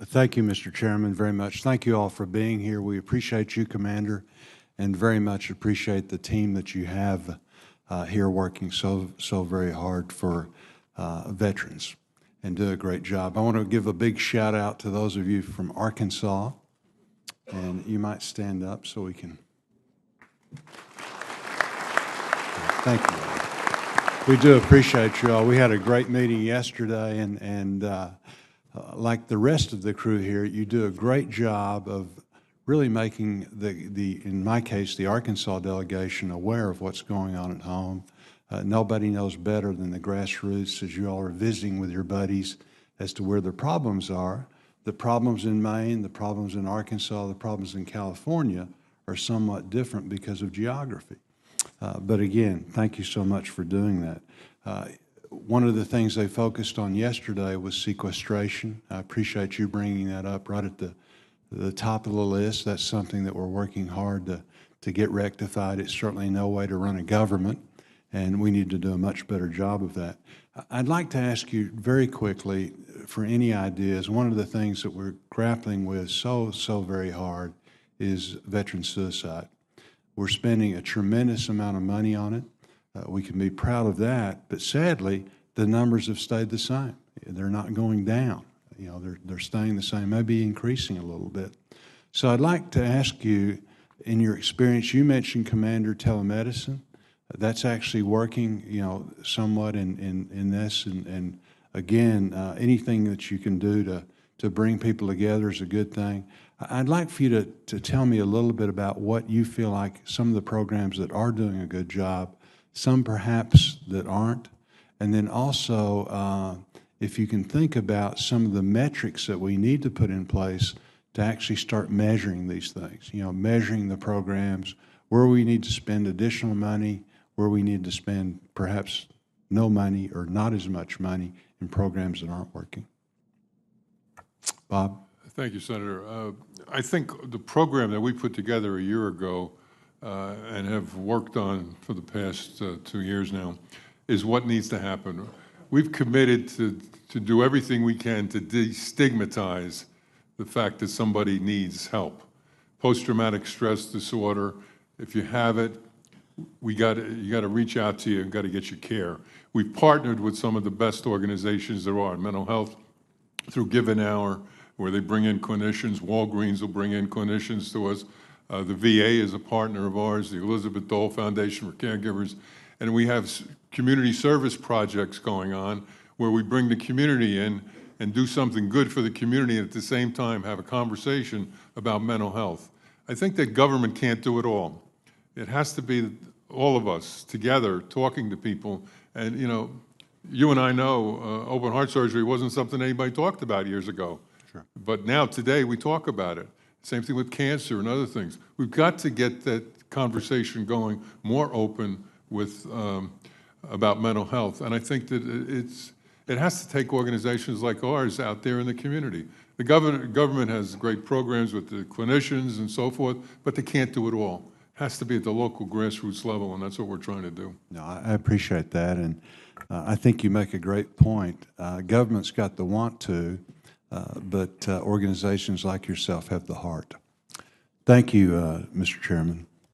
Thank you, Mr. Chairman, very much. Thank you all for being here. We appreciate you, Commander, and very much appreciate the team that you have here working so very hard for veterans and do a great job. I want to give a big shout out to those of you from Arkansas, and you might stand up so we can. Thank you. We do appreciate you all. We had a great meeting yesterday, and like the rest of the crew here, you do a great job of really making in my case, the Arkansas delegation aware of what's going on at home. Nobody knows better than the grassroots as you all are visiting with your buddies as to where the problems are. The problems in Maine, the problems in Arkansas, the problems in California are somewhat different because of geography. But again, thank you so much for doing that. One of the things they focused on yesterday was sequestration. I appreciate you bringing that up right at the top of the list. That's something that we're working hard to get rectified. It's certainly no way to run a government, and we need to do a much better job of that. I'd like to ask you very quickly for any ideas. One of the things that we're grappling with so very hard is veteran suicide. We're spending a tremendous amount of money on it. We can be proud of that, but sadly, the numbers have stayed the same. They're not going down. You know, they're staying the same, maybe increasing a little bit. So I'd like to ask you, in your experience, you mentioned, Commander, telemedicine. That's actually working, you know, somewhat in this, and again, anything that you can do to bring people together is a good thing. I'd like for you to tell me a little bit about what you feel like some of the programs that are doing a good job, some perhaps that aren't, and then also if you can think about some of the metrics that we need to put in place to actually start measuring these things, you know, measuring the programs, where we need to spend additional money, where we need to spend perhaps no money or not as much money in programs that aren't working. Bob? Thank you, Senator. I think the program that we put together a year ago and have worked on for the past 2 years now is what needs to happen. We've committed to do everything we can to destigmatize the fact that somebody needs help. Post-traumatic stress disorder, if you have it, you got to reach out to you and got to get you care. We've partnered with some of the best organizations there are in mental health through Give an Hour, where they bring in clinicians. Walgreens will bring in clinicians to us. The VA is a partner of ours, the Elizabeth Dole Foundation for Caregivers. And we have community service projects going on where we bring the community in and do something good for the community and at the same time have a conversation about mental health. I think that government can't do it all. It has to be all of us together talking to people. And you know, you and I know open heart surgery wasn't something anybody talked about years ago. Sure. But now, today, we talk about it. Same thing with cancer and other things. We've got to get that conversation going more open with about mental health. And I think that it has to take organizations like ours out there in the community. The government has great programs with the clinicians and so forth, but they can't do it all. It has to be at the local grassroots level, and that's what we're trying to do. No, I appreciate that, and I think you make a great point. Government's got the want to, but organizations like yourself have the heart. Thank you, Mr. Chairman.